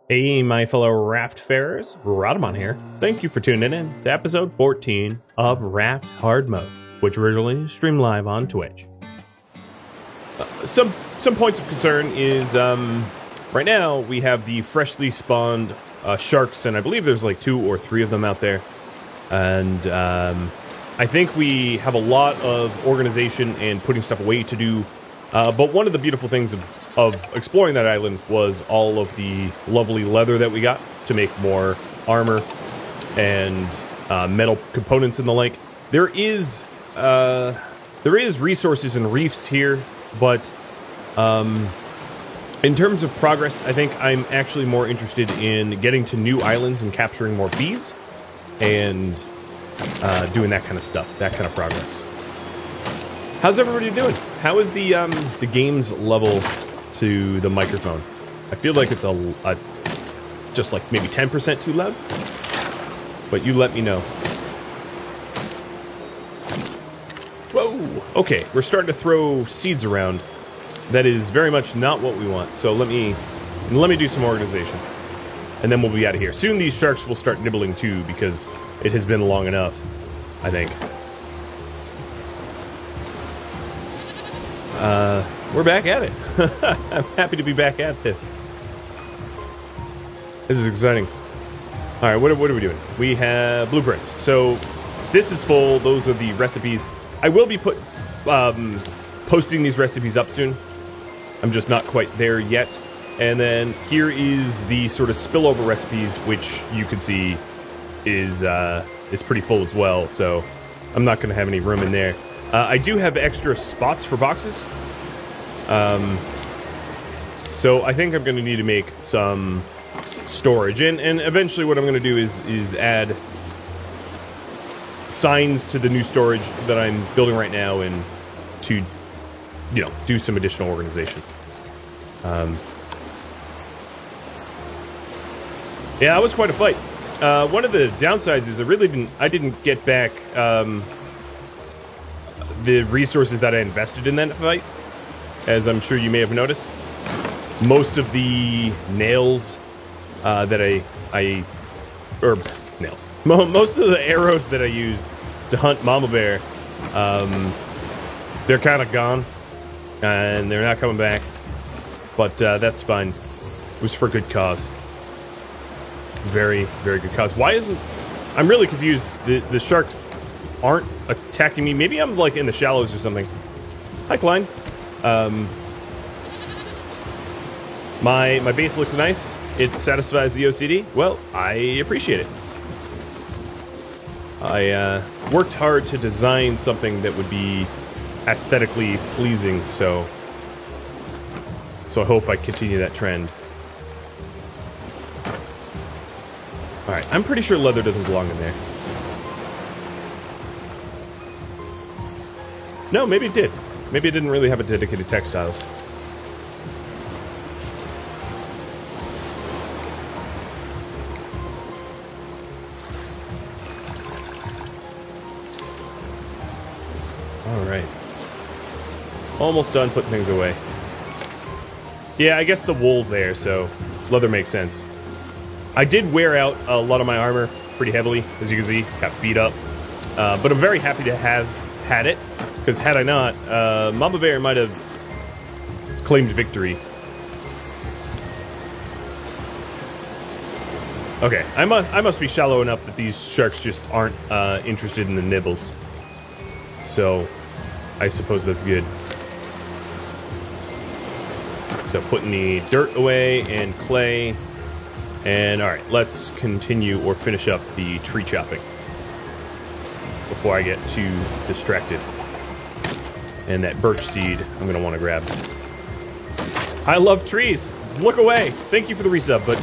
Hey, my fellow raft farers, Rodamon here. Thank you for tuning in to episode 14 of Raft Hard Mode, which originally streamed live on Twitch. Some points of concern is right now we have the freshly spawned sharks, and I believe there's like 2 or 3 of them out there. And I think we have a lot of organization and putting stuff away to do. But one of the beautiful things of exploring that island was all of the lovely leather that we got to make more armor and metal components and the like. There is resources and reefs here, but in terms of progress, I think I'm actually more interested in getting to new islands and capturing more bees and doing that kind of stuff, that kind of progress. How's everybody doing? How is the game's level to the microphone? I feel like it's just like maybe 10% too loud, but you let me know. Whoa! Okay, we're starting to throw seeds around. That is very much not what we want. So let me do some organization, and then we'll be out of here. Soon these sharks will start nibbling too, because it has been long enough, I think. We're back at it. I'm happy to be back at this. This is exciting. Alright, what are we doing? We have blueprints. So, this is full. Those are the recipes. I will be posting these recipes up soon. I'm just not quite there yet. And then here is the sort of spillover recipes, which you can see is pretty full as well. So, I'm not going to have any room in there. I do have extra spots for boxes. So I think I'm going to need to make some storage. And eventually what I'm going to do is add signs to the new storage that I'm building right now and to, do some additional organization. Yeah, it was quite a fight. One of the downsides is I didn't get back, the resources that I invested in that fight, as I'm sure you may have noticed. Most of the nails that most of the arrows that I used to hunt Mama Bear, they're kind of gone, and they're not coming back. But that's fine. It was for good cause. Very, very good cause. Why isn't... I'm really confused. The sharks aren't attacking me. Maybe I'm like in the shallows or something. Hi, Klein. My base looks nice. It satisfies the OCD. Well, I appreciate it. I worked hard to design something that would be aesthetically pleasing, so I hope I continue that trend. Alright, I'm pretty sure leather doesn't belong in there. No, maybe it did. Maybe it didn't really have a dedicated textiles. Alright. Almost done putting things away. Yeah, I guess the wool's there, so leather makes sense. I did wear out a lot of my armor pretty heavily, as you can see. Got beat up. But I'm very happy to have had it. Because had I not, Mama Bear might have claimed victory. Okay, I must be shallow enough that these sharks just aren't interested in the nibbles. So, I suppose that's good. So, putting the dirt away and clay. And alright, let's continue or finish up the tree chopping before I get too distracted. And that birch seed I'm going to want to grab. I love trees. Look away. Thank you for the resub, but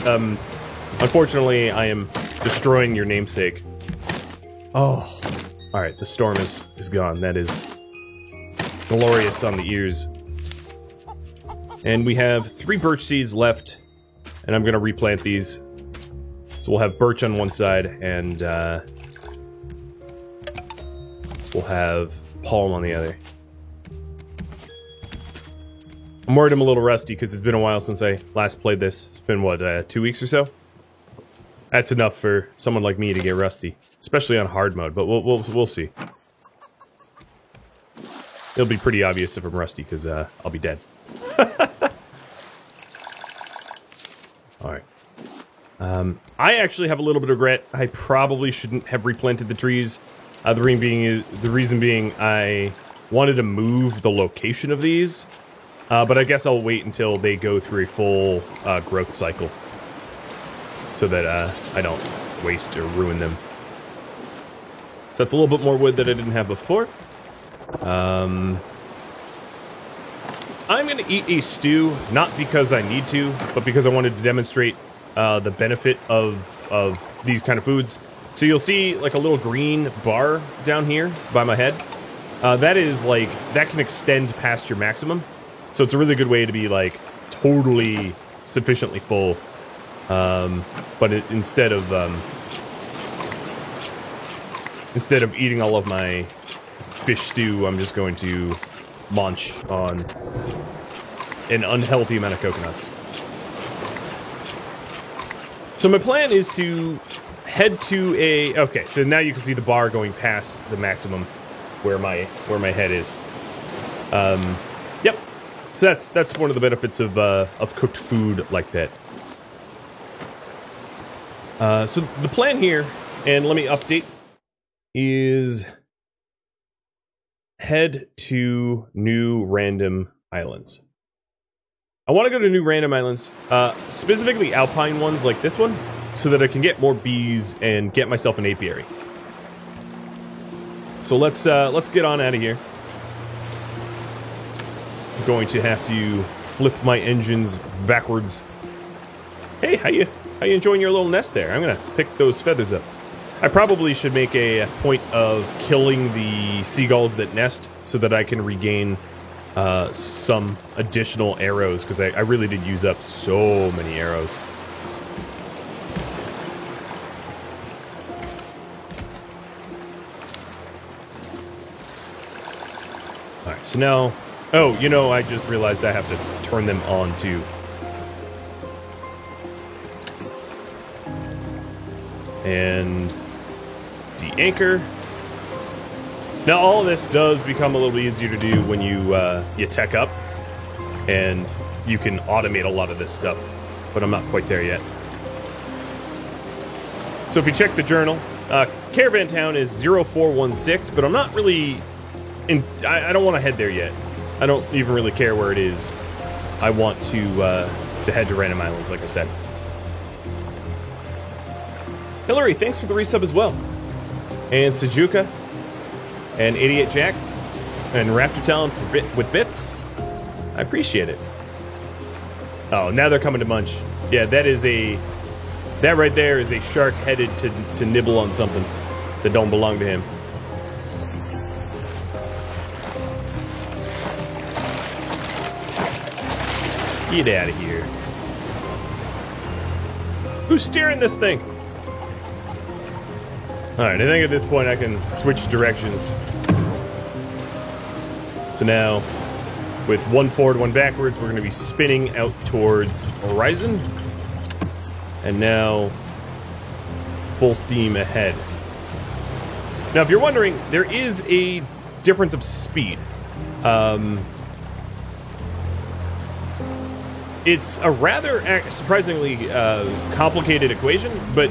unfortunately I am destroying your namesake. Oh. Alright, the storm is gone. That is glorious on the ears. And we have 3 birch seeds left, and I'm going to replant these. So we'll have birch on one side, and we'll have palm on the other. I'm worried I'm a little rusty because it's been a while since I last played this. It's been, what, 2 weeks or so? That's enough for someone like me to get rusty. Especially on hard mode, but we'll see. It'll be pretty obvious if I'm rusty because I'll be dead. Alright. I actually have a little bit of regret. I probably shouldn't have replanted the trees. The reason being I wanted to move the location of these, but I guess I'll wait until they go through a full growth cycle so that I don't waste or ruin them. So that's a little bit more wood that I didn't have before. I'm going to eat a stew, not because I need to, but because I wanted to demonstrate the benefit of these kind of foods. So you'll see like a little green bar down here by my head. That is like, that can extend past your maximum. So it's a really good way to be like totally sufficiently full. But instead of eating all of my fish stew, I'm just going to munch on an unhealthy amount of coconuts. So my plan is to head to a... Okay, so now you can see the bar going past the maximum where my head is. Yep. So that's one of the benefits of cooked food like that. So the plan here, and let me update, is head to new random islands. I want to go to new random islands, specifically alpine ones like this one, so that I can get more bees and get myself an apiary. So let's get on out of here. I'm going to have to flip my engines backwards. Hey, how you enjoying your little nest there? I'm gonna pick those feathers up. I probably should make a point of killing the seagulls that nest so that I can regain some additional arrows, because I really did use up so many arrows. Alright, so now... Oh, you know, I just realized I have to turn them on too. And de-anchor. Now all of this does become a little easier to do when you tech up, and you can automate a lot of this stuff, but I'm not quite there yet. So if you check the journal, Caravan Town is 0416, but I'm not really I don't want to head there yet. I don't even really care where it is. I want to head to random islands, like I said. Hillary, thanks for the resub as well. And Sajuka, and Idiot Jack, and Raptor Talon with bits. I appreciate it. Oh, now they're coming to munch. Yeah, that right there is a shark headed to nibble on something that don't belong to him. Get out of here. Who's steering this thing? Alright, I think at this point I can switch directions. So now, with one forward, one backwards, we're going to be spinning out towards Horizon. And now, full steam ahead. Now, if you're wondering, there is a difference of speed. It's a rather surprisingly complicated equation, but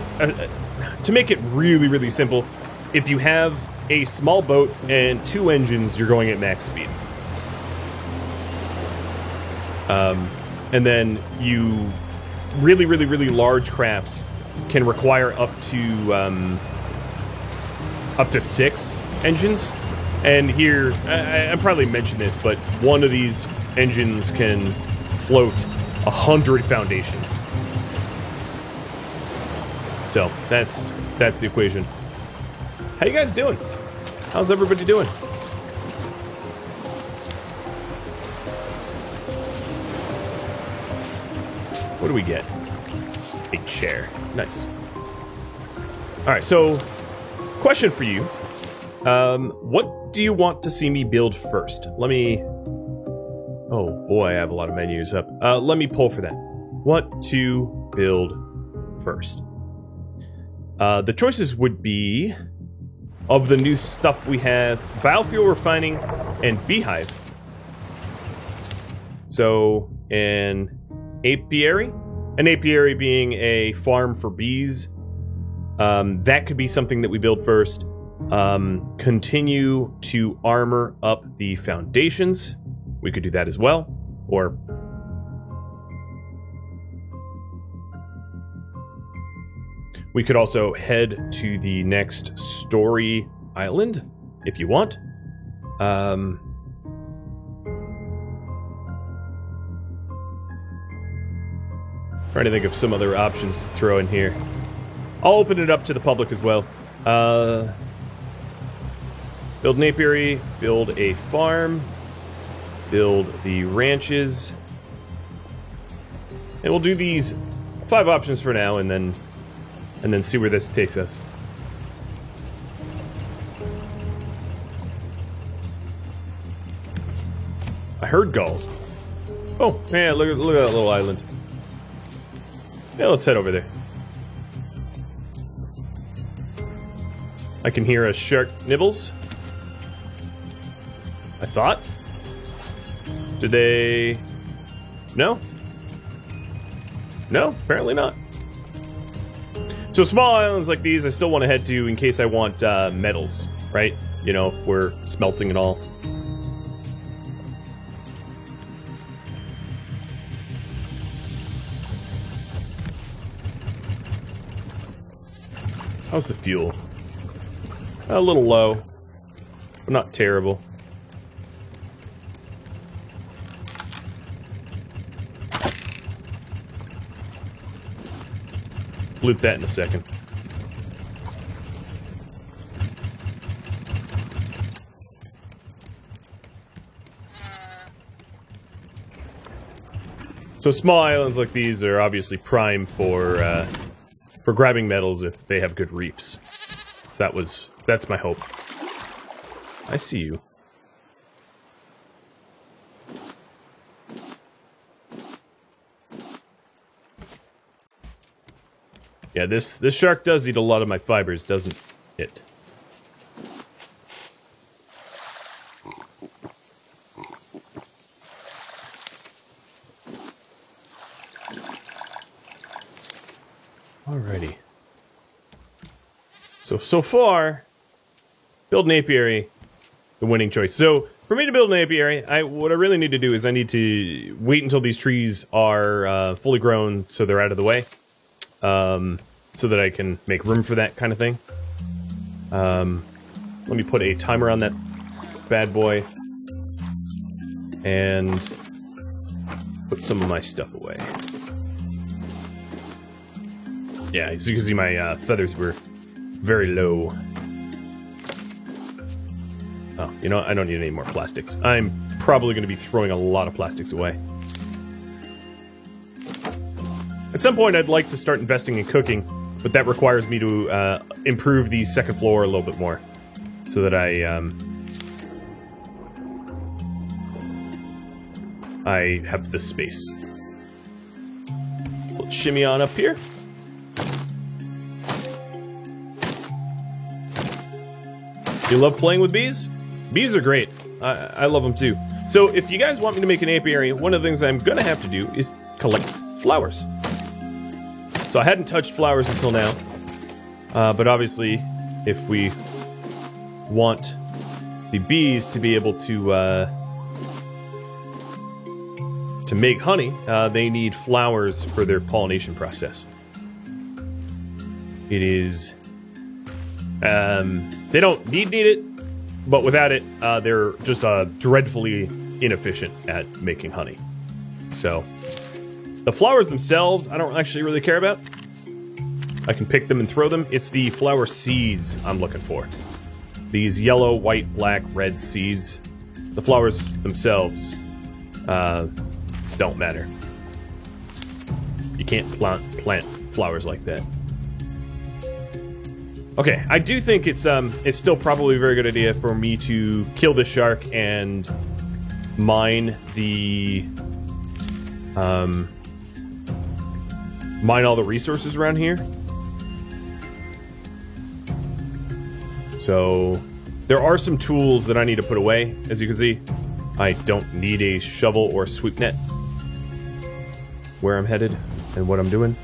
to make it really, really simple, if you have a small boat and 2 engines, you're going at max speed. And then you really, really, really large crafts can require up to 6 engines. And here, I probably mentioned this, but one of these engines can float 100 foundations. So that's the equation. How you guys doing? How's everybody doing? What do we get? A chair. Nice. Alright, so question for you. What do you want to see me build first? Let me Oh boy, I have a lot of menus up. Let me pull for that. What to build first? The choices would be, of the new stuff we have, biofuel refining and beehive. So, an apiary being a farm for bees. That could be something that we build first. Continue to armor up the foundations. We could do that as well. Or we could also head to the next story island if you want. Trying to think of some other options to throw in here. I'll open it up to the public as well. Build an apiary, build a farm, build the ranches. And we'll do these 5 options for now and then see where this takes us. I heard gulls. Oh, yeah, look at that little island. Yeah, let's head over there. I can hear a shark nibbles. I thought. Did they... No? No, apparently not. So small islands like these I still want to head to in case I want metals, right? You know, if we're smelting and all. How's the fuel? A little low, but not terrible. Loot that in a second. So small islands like these are obviously prime for grabbing metals if they have good reefs. So that's my hope. I see you. Yeah, this shark does eat a lot of my fibers, doesn't it? Alrighty. So far, build an apiary, the winning choice. So for me to build an apiary, what I really need to do is I need to wait until these trees are fully grown, so they're out of the way. So that I can make room for that kind of thing. Let me put a timer on that bad boy. And put some of my stuff away. Yeah, as you can see, my feathers were very low. Oh, you know what? I don't need any more plastics. I'm probably going to be throwing a lot of plastics away. At some point, I'd like to start investing in cooking, but that requires me to improve the second floor a little bit more, so that I have the space. So let's shimmy on up here. You love playing with bees? Bees are great. I love them too. So if you guys want me to make an apiary, one of the things I'm gonna have to do is collect flowers. So I hadn't touched flowers until now, but obviously, if we want the bees to be able to make honey, they need flowers for their pollination process. It is, they don't need it, but without it, they're just dreadfully inefficient at making honey. So the flowers themselves, I don't actually really care about. I can pick them and throw them. It's the flower seeds I'm looking for. These yellow, white, black, red seeds. The flowers themselves don't matter. You can't plant flowers like that. Okay, I do think it's still probably a very good idea for me to kill this shark and mine the mine all the resources around here. So there are some tools that I need to put away. As you can see, I don't need a shovel or sweep net where I'm headed and what I'm doing.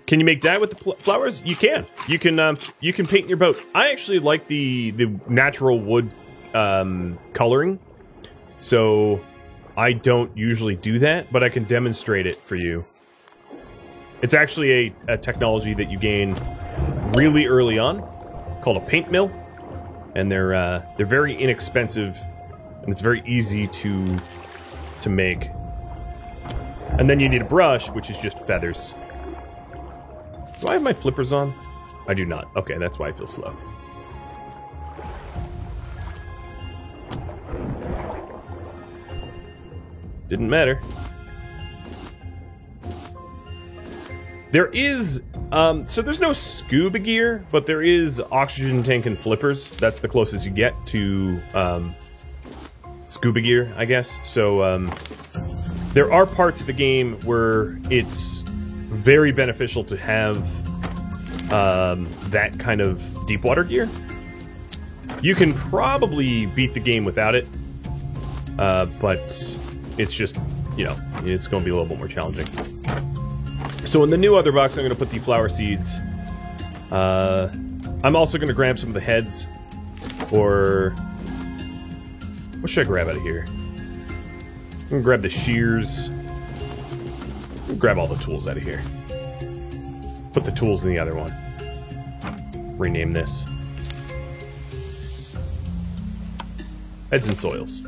Can you make dye with the flowers? You can. You can paint your boat. I actually like the natural wood coloring, so I don't usually do that, but I can demonstrate it for you. It's actually a technology that you gain really early on, called a paint mill, and they're very inexpensive, and it's very easy to make. And then you need a brush, which is just feathers. Do I have my flippers on? I do not. Okay, that's why I feel slow. Didn't matter. There is, so there's no scuba gear, but there is oxygen tank and flippers. That's the closest you get to scuba gear, I guess. So there are parts of the game where it's very beneficial to have that kind of deep water gear. You can probably beat the game without it, but it's just, you know, it's going to be a little bit more challenging. So in the new other box, I'm going to put the flower seeds. I'm also going to grab some of the heads, or what should I grab out of here? I'm going to grab the shears. Grab all the tools out of here. Put the tools in the other one. Rename this. Heads and soils.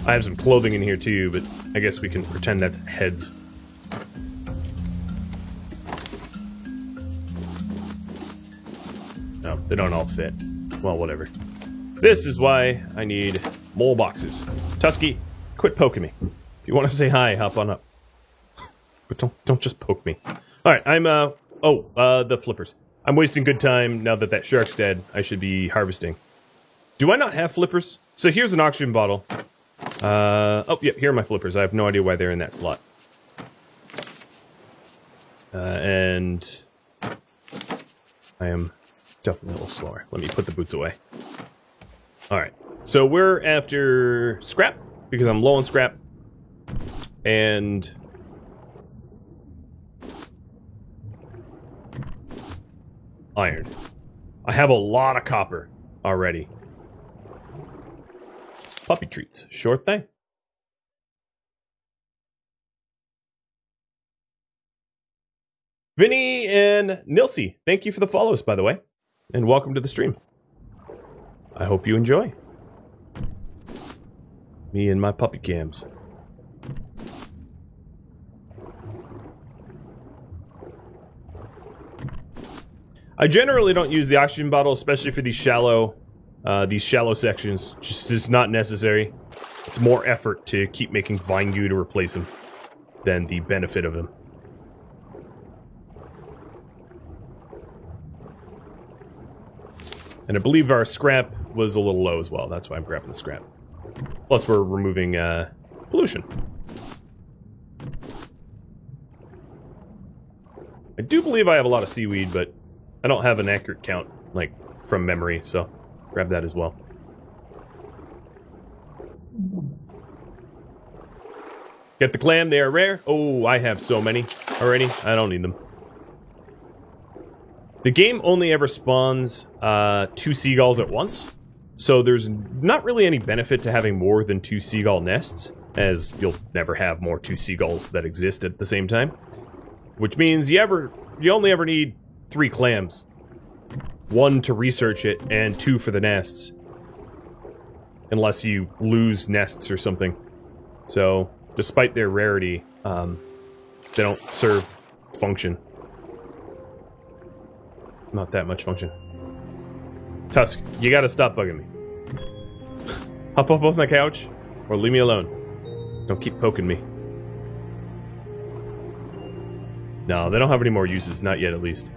I have some clothing in here too, but I guess we can pretend that's heads. No, they don't all fit. Well, whatever. This is why I need more boxes. Tusky, quit poking me. If you want to say hi, hop on up. But don't just poke me. Alright, I'm, the flippers. I'm wasting good time now that shark's dead. I should be harvesting. Do I not have flippers? So here's an oxygen bottle. Oh, yeah, here are my flippers. I have no idea why they're in that slot. And I am definitely a little slower. Let me put the boots away. Alright, so we're after scrap, because I'm low on scrap. And iron. I have a lot of copper already. Puppy treats. Sure thing. Vinny and Nilsey, thank you for the follows, by the way. And welcome to the stream. I hope you enjoy. Me and my puppy cams. I generally don't use the oxygen bottle, especially for these shallow sections. Just is not necessary. It's more effort to keep making vine goo to replace them than the benefit of them. And I believe our scrap was a little low as well. That's why I'm grabbing the scrap. Plus we're removing pollution. I do believe I have a lot of seaweed, but I don't have an accurate count, like, from memory, so grab that as well. Get the clam, they are rare. Oh, I have so many already. I don't need them. The game only ever spawns 2 seagulls at once, so there's not really any benefit to having more than 2 seagull nests, as you'll never have more 2 seagulls that exist at the same time. Which means you only ever need 3 clams. 1 to research it, and 2 for the nests. Unless you lose nests or something. So, despite their rarity, they don't serve function. Not that much function. Tusk, you gotta stop bugging me. Hop up on the couch, or leave me alone. Don't keep poking me. No, they don't have any more uses. Not yet, at least.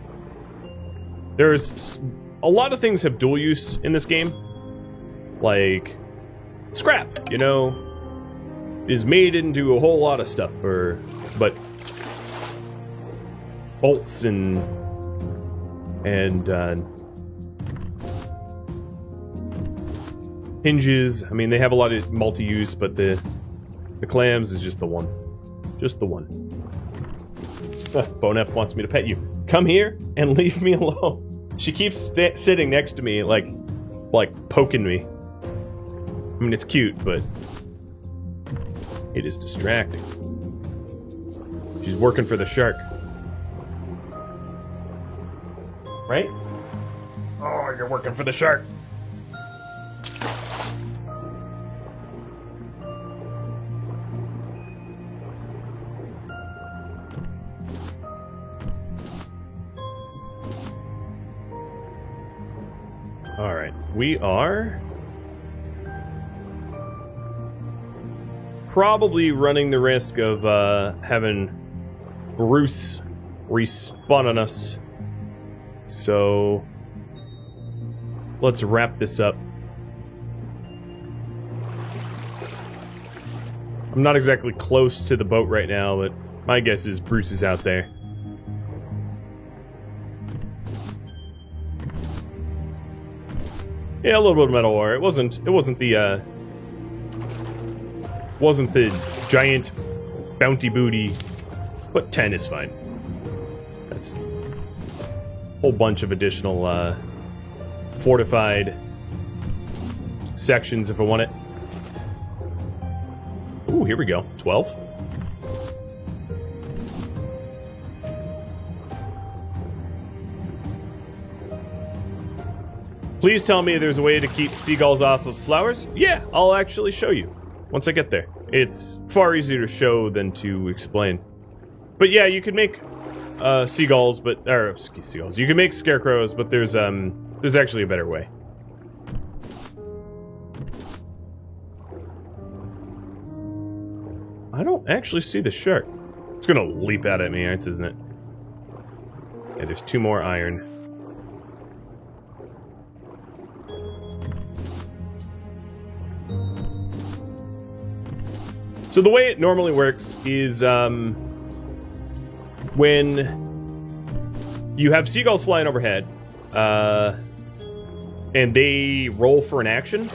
There's a lot of things have dual use in this game. Like, scrap, you know, is made into a whole lot of stuff, but bolts and hinges, I mean, they have a lot of multi-use, but the clams is just the one. Just the one. Bonef wants me to pet you. Come here and leave me alone. She keeps sitting next to me, like poking me. I mean, it's cute, but it is distracting. She's working for the shark. Right? Oh, you're working for the shark. All right, we are probably running the risk of having Bruce respawn on us. So let's wrap this up. I'm not exactly close to the boat right now, but my guess is Bruce is out there. Yeah, a little bit of metal ore. It wasn't the giant bounty booty, but 10 is fine. That's a whole bunch of additional fortified sections if I want it. Ooh, here we go. 12. Please tell me there's a way to keep seagulls off of flowers. Yeah, I'll actually show you once I get there. It's far easier to show than to explain. But yeah, you could make seagulls, seagulls. You can make scarecrows, but there's actually a better way. I don't actually see the shark. It's gonna leap out at me, isn't it? Yeah, there's 2 more iron. So the way it normally works is when you have seagulls flying overhead and they roll for an action,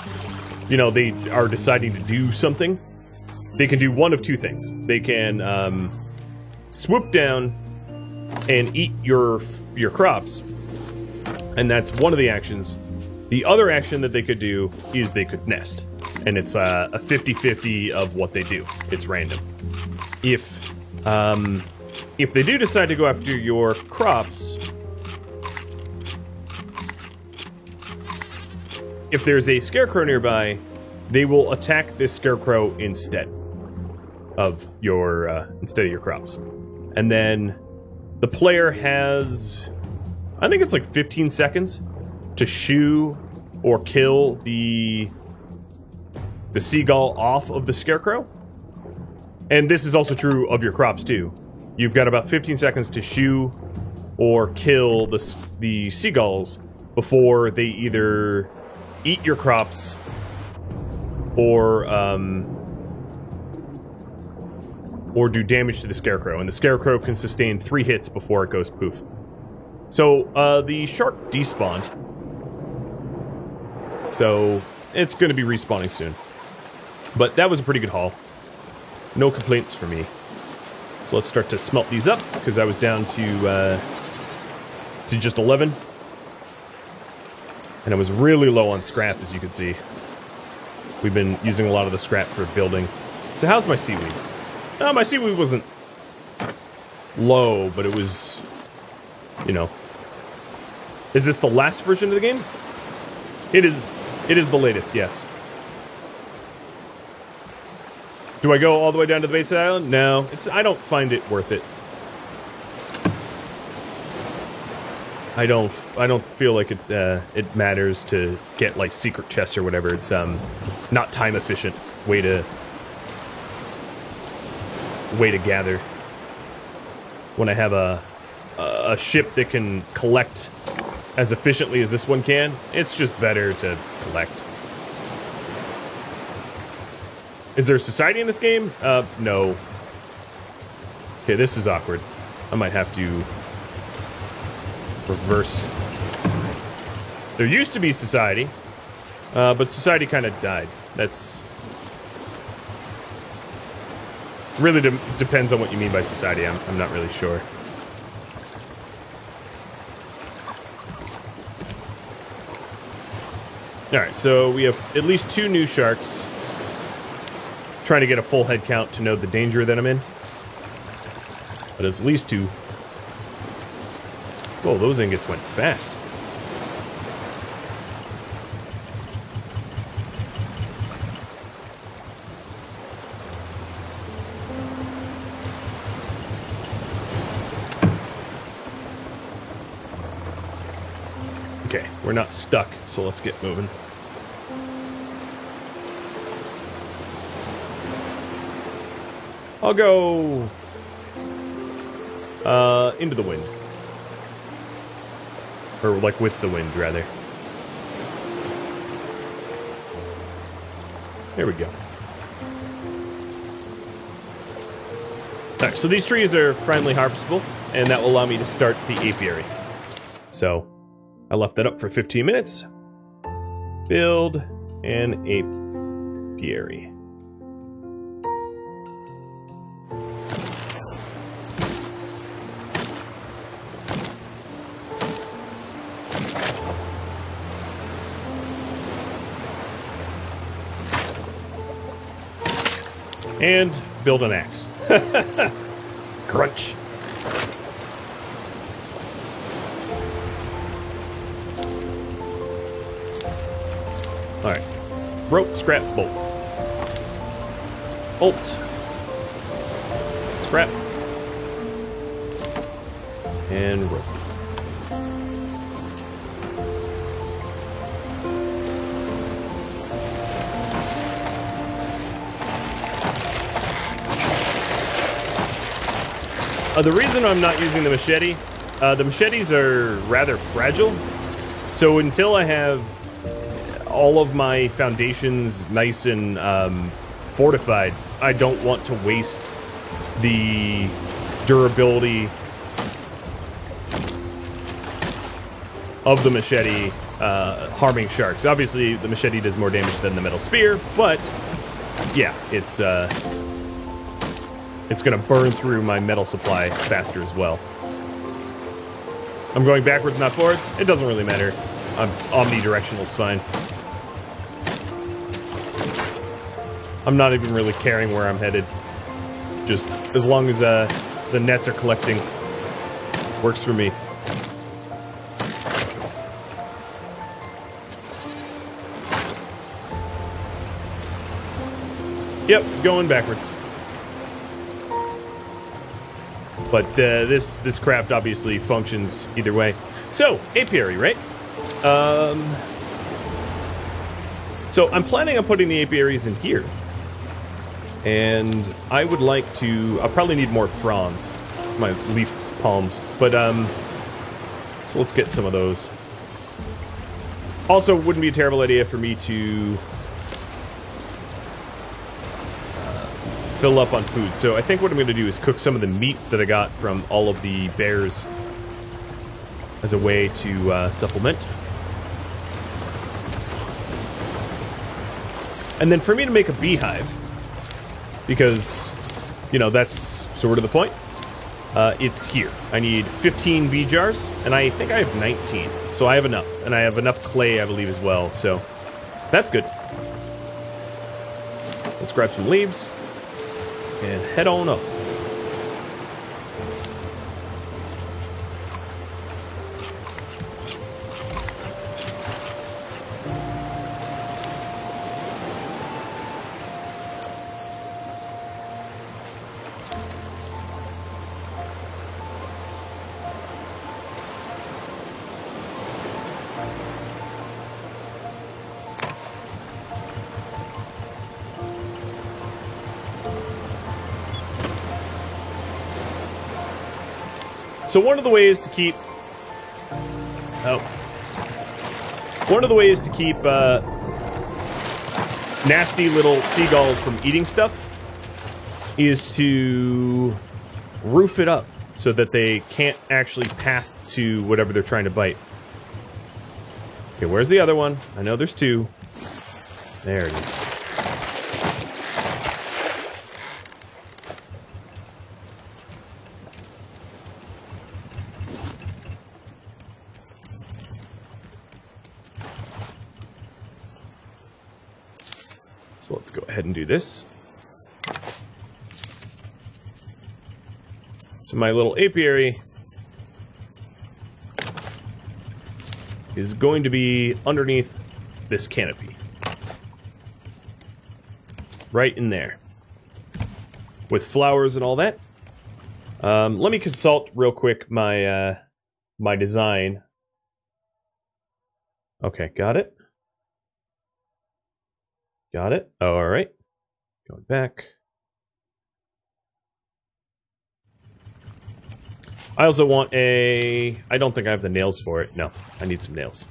you know, they are deciding to do something, they can do one of 2 things. They can swoop down and eat your crops, and that's one of the actions. The other action that they could do is they could nest. And it's a 50-50 of what they do. It's random. If they do decide to go after your crops, if there's a scarecrow nearby, they will attack this scarecrow instead of your crops. And then the player has, I think it's like 15 seconds to shoo or kill the seagull off of the scarecrow. And this is also true of your crops too. You've got about 15 seconds to shoo or kill the seagulls before they either eat your crops or do damage to the scarecrow. And the scarecrow can sustain 3 hits before it goes poof. So the shark despawned. So it's going to be respawning soon. But that was a pretty good haul. No complaints for me. So let's start to smelt these up, because I was down to just 11. And I was really low on scrap, as you can see. We've been using a lot of the scrap for building. So how's my seaweed? My seaweed wasn't low, but it was, you know. Is this the last version of the game? It is the latest, yes. Do I go all the way down to the base of the island? No, I don't find it worth it. I don't feel like it matters to get like secret chests or whatever. It's not time efficient way to gather. When I have a ship that can collect as efficiently as this one can. It's just better to collect. Is there a society in this game? No. Okay, this is awkward. I might have to reverse. There used to be society, but society kind of died. That's really depends on what you mean by society. I'm not really sure. Alright, so we have at least 2 new sharks. Trying to get a full head count to know the danger that I'm in. But it's at least 2. Whoa, those ingots went fast. Okay, we're not stuck, so let's get moving. I'll go into the wind. Or like with the wind, rather. There we go. Alright, so these trees are friendly harvestable, and that will allow me to start the apiary. So, I left that up for 15 minutes. Build an apiary. And build an axe. Crunch. Alright. Rope, scrap, bolt. Bolt. Scrap. And rope. The reason I'm not using the machete, the machetes are rather fragile. So until I have all of my foundations nice and fortified, I don't want to waste the durability of the machete harming sharks. Obviously, the machete does more damage than the metal spear, but yeah, it's going to burn through my metal supply faster as well. I'm going backwards, not forwards. It doesn't really matter. Omnidirectional is fine. I'm not even really caring where I'm headed. Just as long as the nets are collecting, works for me. Yep, going backwards. But this craft obviously functions either way. So, apiary, right? So I'm planning on putting the apiaries in here. And I would like to... I'll probably need more fronds. My leaf palms. But, so let's get some of those. Also, wouldn't be a terrible idea for me to... fill up on food. So I think what I'm going to do is cook some of the meat that I got from all of the bears as a way to supplement. And then for me to make a beehive, because, you know, that's sort of the point, it's here. I need 15 bee jars, and I think I have 19. So I have enough. And I have enough clay, I believe, as well. So that's good. Let's grab some leaves and head on up. So one of the ways to keep... Oh, One of the ways to keep nasty little seagulls from eating stuff is to roof it up so that they can't actually path to whatever they're trying to bite. Okay, where's the other one? I know there's two. There it is. So let's go ahead and do this. So my little apiary is going to be underneath this canopy. Right in there. With flowers and all that. Let me consult real quick my my design. Okay, got it. Got it. All right. Going back. I also want a... I don't think I have the nails for it. No, I need some nails.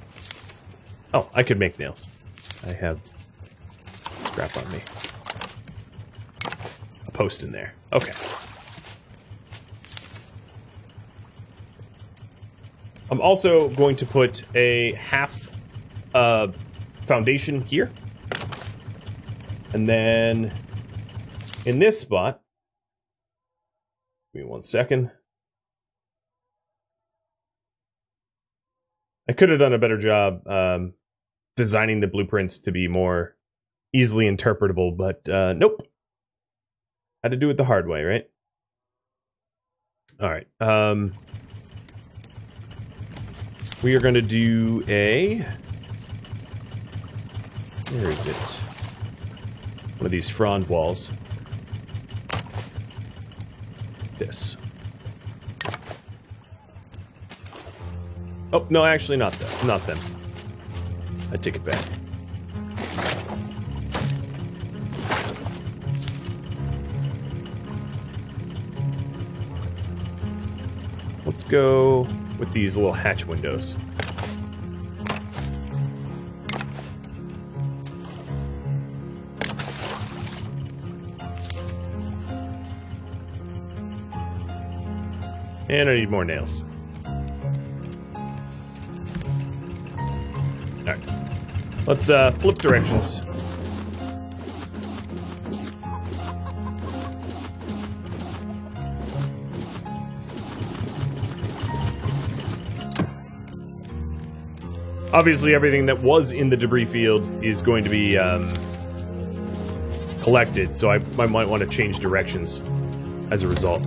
Oh, I could make nails. I have scrap on me. A post in there. Okay. I'm also going to put a half foundation here. And then in this spot, give me 1 second. I could have done a better job designing the blueprints to be more easily interpretable, but nope. Had to do it the hard way, right? All right. We are going to do a... Where is it? One of these frond walls. This. Oh, no, actually not them. Not them. I take it back. Let's go with these little hatch windows. And I need more nails. Alright. Let's flip directions. Obviously, everything that was in the debris field is going to be collected, so I might want to change directions as a result.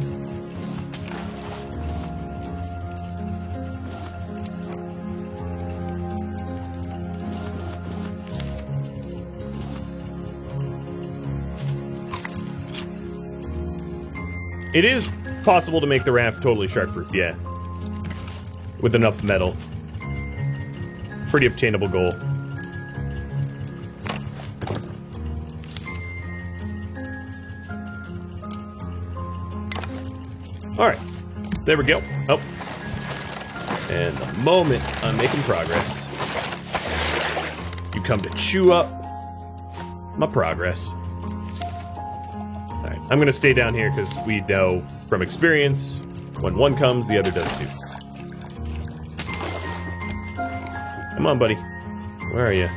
It is possible to make the raft totally shark-proof, yeah. With enough metal. Pretty obtainable goal. Alright. There we go. Oh. And the moment I'm making progress, you come to chew up my progress. Alright, I'm gonna stay down here because we know from experience when one comes, the other does too. Come on, buddy. Where are you?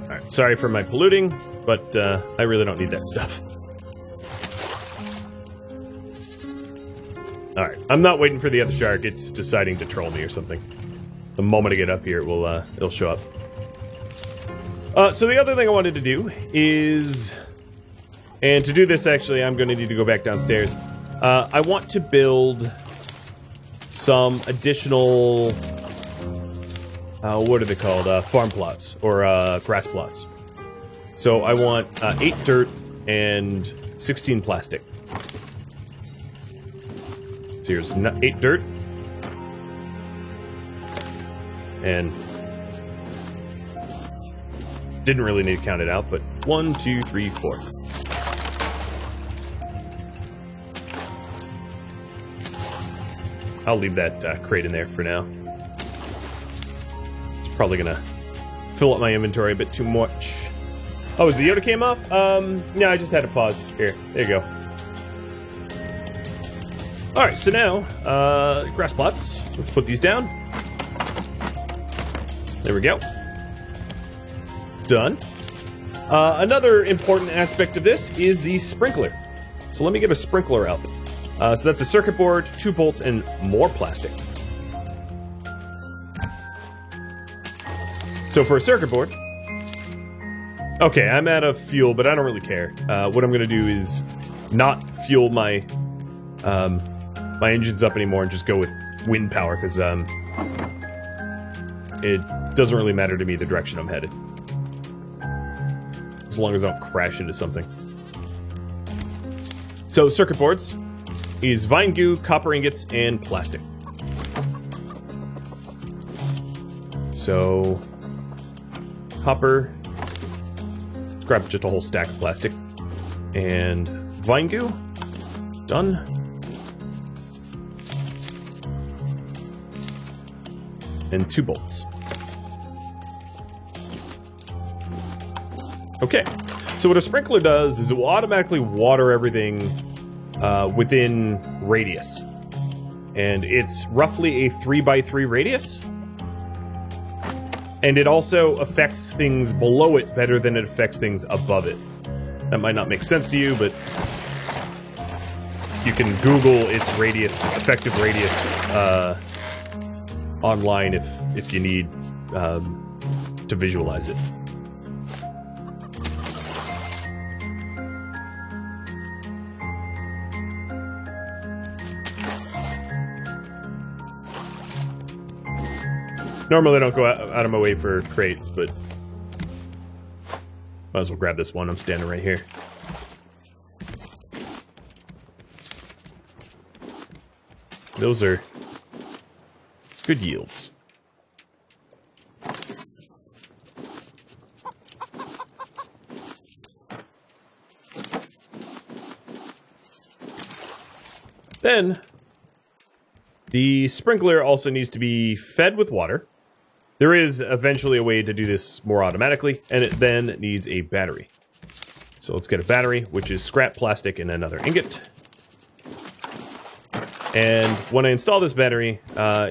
Alright, sorry for my polluting, but I really don't need that stuff. Alright, I'm not waiting for the other shark, it's deciding to troll me or something. The moment I get up here, it will, it'll show up. So the other thing I wanted to do is... And to do this, actually, I'm going to need to go back downstairs. I want to build some additional... what are they called? Farm plots, or grass plots. So I want 8 dirt and 16 plastic. So here's 8 dirt. and didn't really need to count it out, but 1, 2, 3, 4. I'll leave that crate in there for now. It's probably gonna fill up my inventory a bit too much. Oh, is the Yoda came off? Yeah, I just had to pause. Here, there you go. Alright, so now, grass plots. Let's put these down. There we go. Done. Another important aspect of this is the sprinkler. So let me get a sprinkler out. So that's a circuit board, 2 bolts, and more plastic. So for a circuit board... Okay, I'm out of fuel, but I don't really care. What I'm going to do is not fuel my my engines up anymore and just go with wind power, because it doesn't really matter to me the direction I'm headed. As long as I don't crash into something. So, circuit boards is vine goo, copper ingots, and plastic. So, copper... grab just a whole stack of plastic. And vine goo. Done. And 2 bolts. Okay. So what a sprinkler does is it will automatically water everything within radius. And it's roughly a 3x3 radius. And it also affects things below it better than it affects things above it. That might not make sense to you, but you can Google its radius, effective radius, online if you need to visualize it. Normally I don't go out of my way for crates, but might as well grab this one. I'm standing right here. Those are good yields. Then, the sprinkler also needs to be fed with water. There is eventually a way to do this more automatically, and it then needs a battery. So let's get a battery, which is scrap plastic and another ingot. And when I install this battery,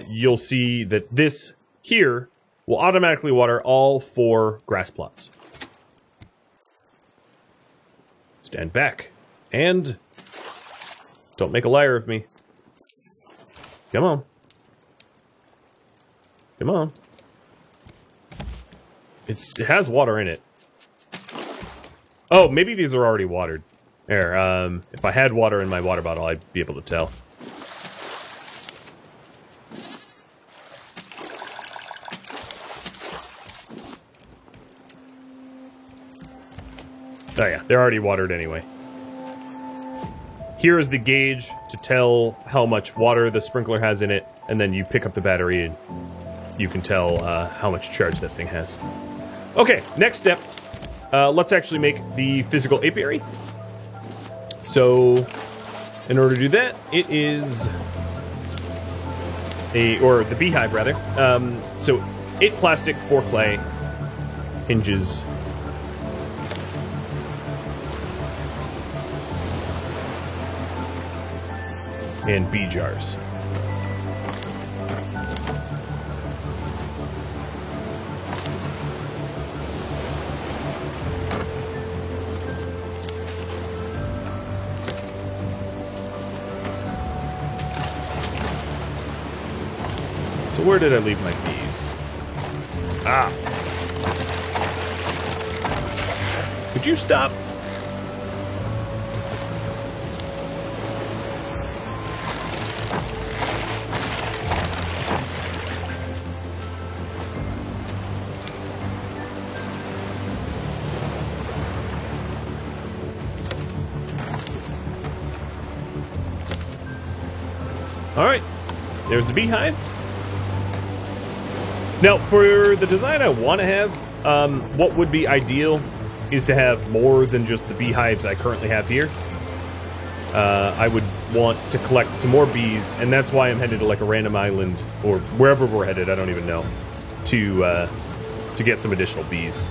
you'll see that this here will automatically water all 4 grass plots. Stand back. And don't make a liar of me. Come on. Come on. It has water in it. Oh, maybe these are already watered. There, if I had water in my water bottle, I'd be able to tell. Oh yeah, they're already watered anyway. Here is the gauge to tell how much water the sprinkler has in it, and then you pick up the battery and you can tell how much charge that thing has. Okay, next step. Let's actually make the physical apiary. So, in order to do that, it is or the beehive rather. So 8 plastic, 4 clay, hinges. And bee jars. So where did I leave my bees? Ah. Could you stop? All right, there's the beehive. Now, for the design I want to have, what would be ideal is to have more than just the beehives I currently have here. I would want to collect some more bees, and that's why I'm headed to like a random island, or wherever we're headed, I don't even know, to get some additional bees.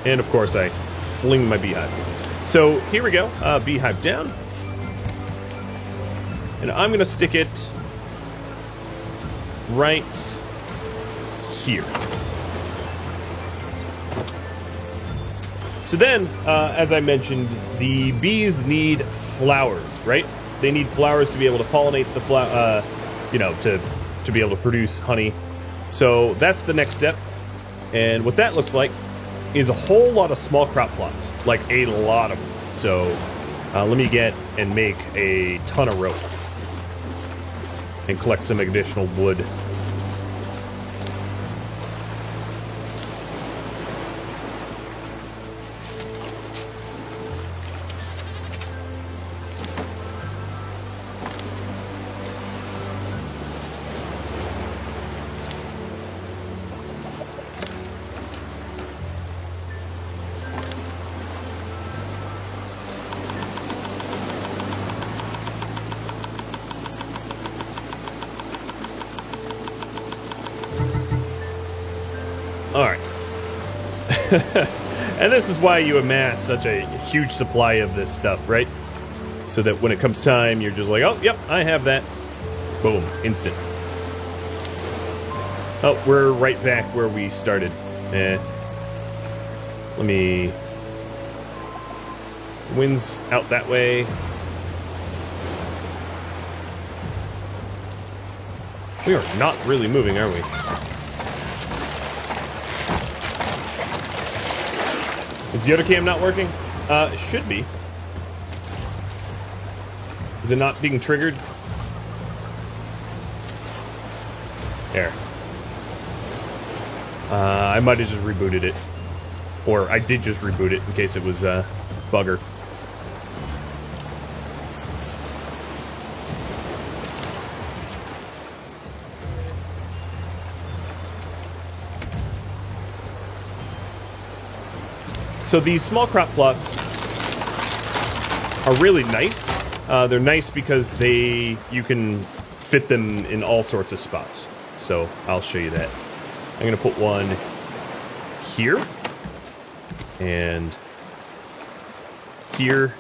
And of course I fling my beehive. So here we go, beehive down. And I'm gonna stick it right here. So then, as I mentioned, the bees need flowers, right? They need flowers to be able to pollinate the flower, you know, to be able to produce honey. So that's the next step. And what that looks like is a whole lot of small crop plots, like a lot of them. So let me get and make a ton of rope and collect some additional wood. Alright. And this is why you amass such a huge supply of this stuff, right? So that when it comes time, you're just like, oh, yep, I have that. Boom. Instant. Oh, we're right back where we started. Let me... Wind's out that way. We are not really moving, are we? Is the other cam not working? It should be. Is it not being triggered? There. I might have just rebooted it. Or I did just reboot it in case it was bugger. So these small crop plots are really nice. They're nice because you can fit them in all sorts of spots. So I'll show you that. I'm going to put one here and here.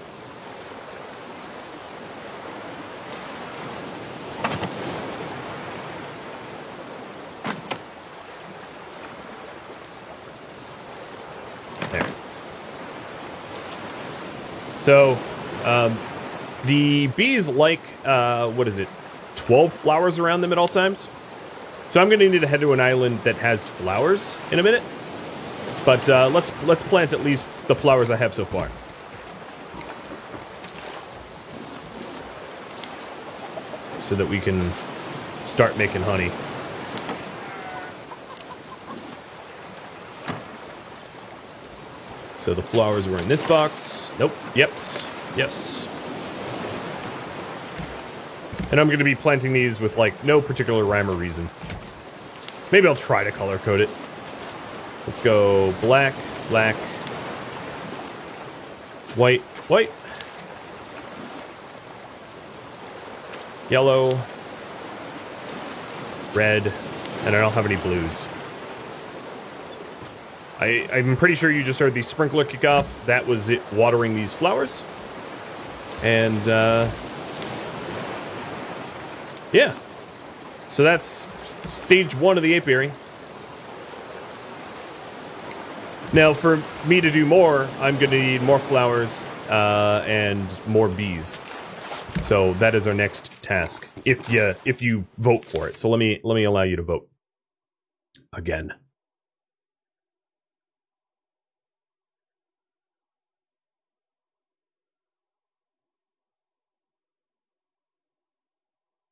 There. So, the bees like, what is it, 12 flowers around them at all times? So I'm going to need to head to an island that has flowers in a minute. But let's plant at least the flowers I have so far. So that we can start making honey. So the flowers were in this box. Nope. Yep. Yes. And I'm going to be planting these with, like, no particular rhyme or reason. Maybe I'll try to color code it. Let's go black, black, white, white, yellow, red, and I don't have any blues. I'm pretty sure you just heard the sprinkler kick off. That was it watering these flowers. And, yeah. So that's stage 1 of the apiary. Now, for me to do more, I'm going to need more flowers and more bees. So that is our next task, if you vote for it. So let me allow you to vote again.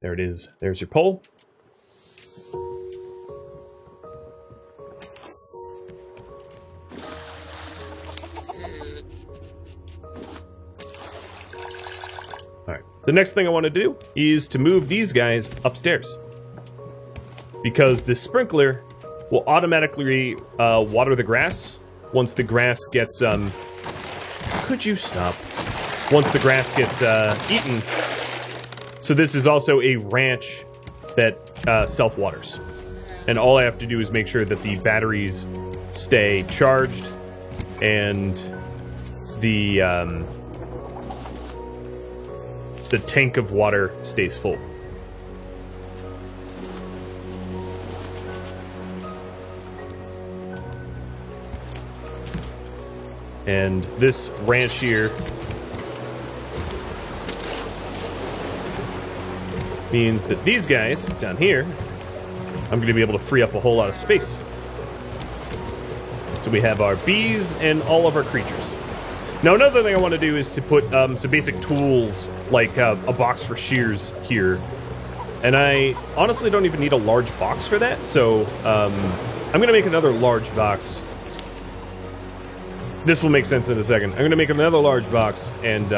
There it is. There's your poll. The next thing I want to do is to move these guys upstairs, because the sprinkler will automatically water the grass once the grass gets could you stop? Once the grass gets eaten. So this is also a ranch that self-waters. And all I have to do is make sure that the batteries stay charged and the tank of water stays full. And this ranch here means that these guys down here, I'm going to be able to free up a whole lot of space. So we have our bees and all of our creatures. Now another thing I want to do is to put some basic tools, like a box for shears here. And I honestly don't even need a large box for that, so I'm going to make another large box. This will make sense in a second. I'm going to make another large box and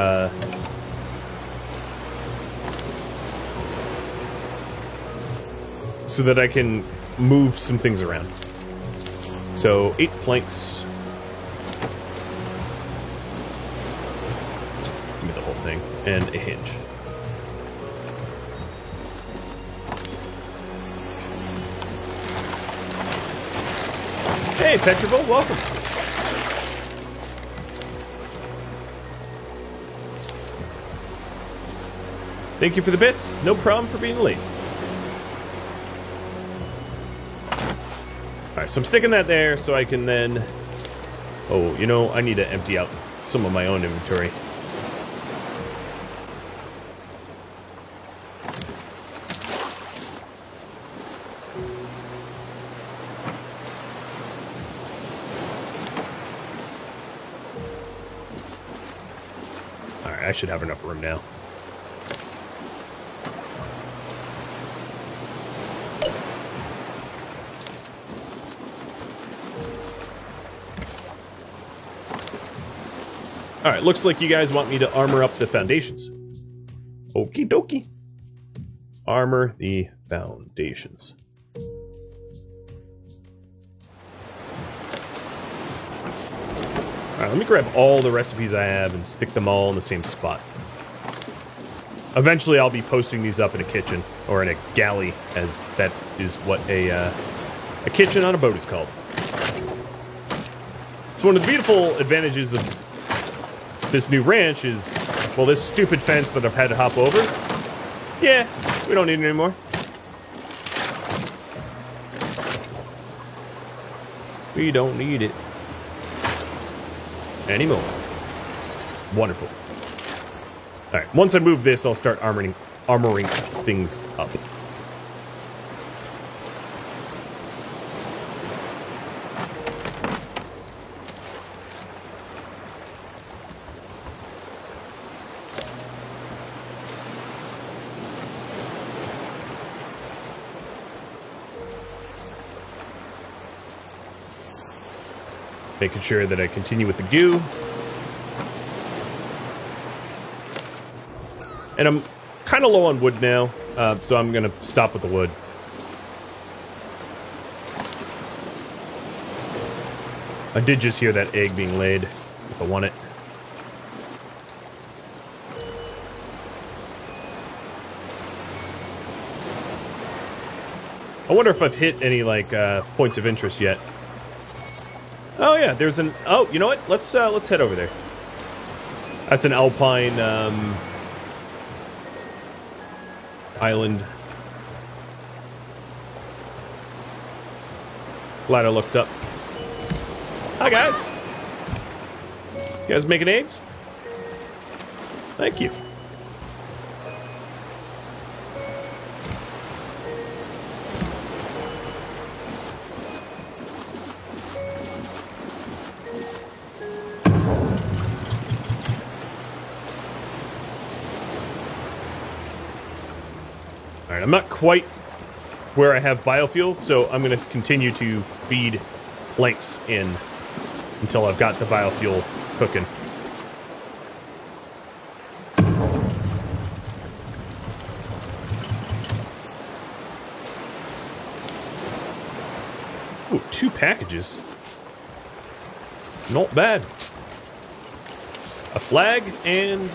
so that I can move some things around. So 8 planks. Just give me the whole thing. And a hinge. Hey, Petriville, welcome. Thank you for the bits. No problem for being late. Alright, so I'm sticking that there so I can then... Oh, you know, I need to empty out some of my own inventory. Alright, I should have enough room now. Alright, looks like you guys want me to armor up the foundations. Okie dokie. Armor the foundations. Alright, let me grab all the recipes I have and stick them all in the same spot. Eventually I'll be posting these up in a kitchen, or in a galley, as that is what a kitchen on a boat is called. So one of the beautiful advantages of this new ranch is, well, this stupid fence that I've had to hop over. Yeah, we don't need it anymore. We don't need it anymore. Wonderful. Alright, once I move this, I'll start armoring things up. Making sure that I continue with the goo. And I'm kind of low on wood now, so I'm going to stop with the wood. I did just hear that egg being laid, if I want it. I wonder if I've hit any, like, points of interest yet. Oh yeah, there's an... Oh, you know what? Let's head over there. That's an alpine island. Glad I looked up. Hi guys. You guys making eggs? Thank you. Alright, I'm not quite where I have biofuel, so I'm going to continue to feed planks in until I've got the biofuel cooking. Ooh, 2 packages. Not bad. A flag and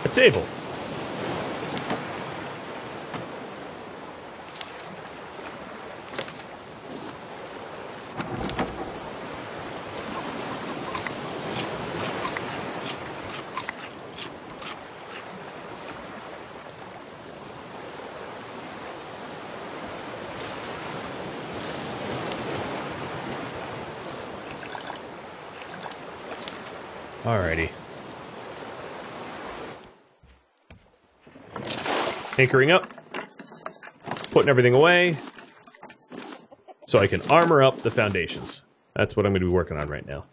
a table. Alrighty. Anchoring up. Putting everything away. So I can armor up the foundations. That's what I'm going to be working on right now.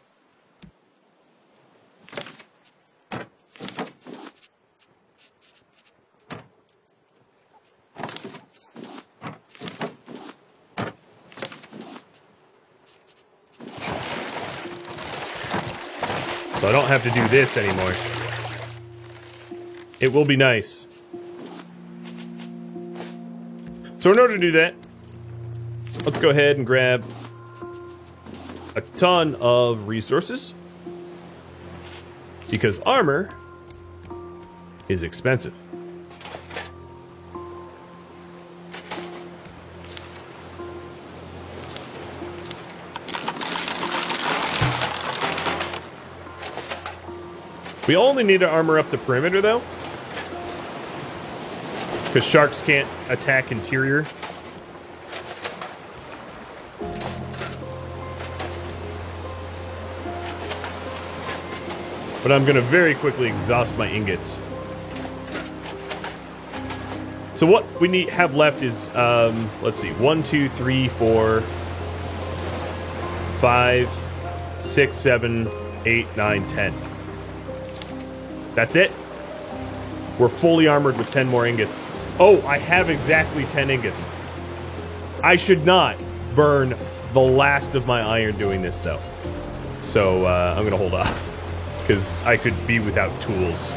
So I don't have to do this anymore. It will be nice. So in order to do that, let's go ahead and grab a ton of resources. Because armor is expensive. We only need to armor up the perimeter, though. Because sharks can't attack interior. But I'm going to very quickly exhaust my ingots. So what we have left is, let's see, 1, 2, 3, 4, 5, 6, 7, 8, 9, 10. That's it. We're fully armored with 10 more ingots. Oh, I have exactly 10 ingots. I should not burn the last of my iron doing this, though. So I'm going to hold off. Because I could be without tools.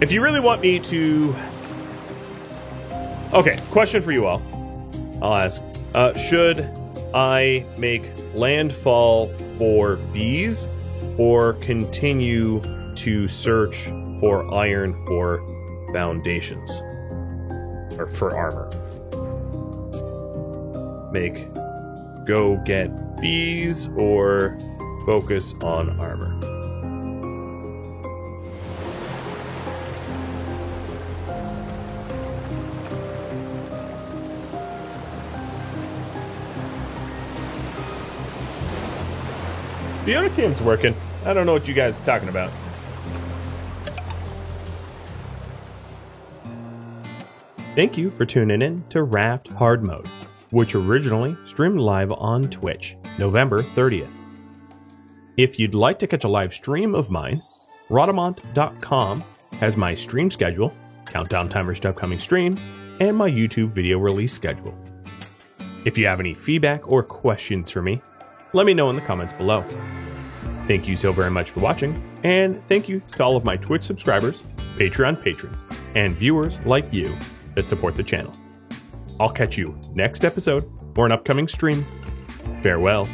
If you really want me to... Okay, question for you all. I'll ask. Should I make landfall for bees or continue to search for iron for foundations? Or for armor? Make go get bees or focus on armor? The other cam's working. I don't know what you guys are talking about. Thank you for tuning in to Raft Hard Mode, which originally streamed live on Twitch, November 30th. If you'd like to catch a live stream of mine, Rhodomont.com has my stream schedule, countdown timers to upcoming streams, and my YouTube video release schedule. If you have any feedback or questions for me, let me know in the comments below. Thank you so very much for watching, and thank you to all of my Twitch subscribers, Patreon patrons, and viewers like you that support the channel. I'll catch you next episode or an upcoming stream. Farewell.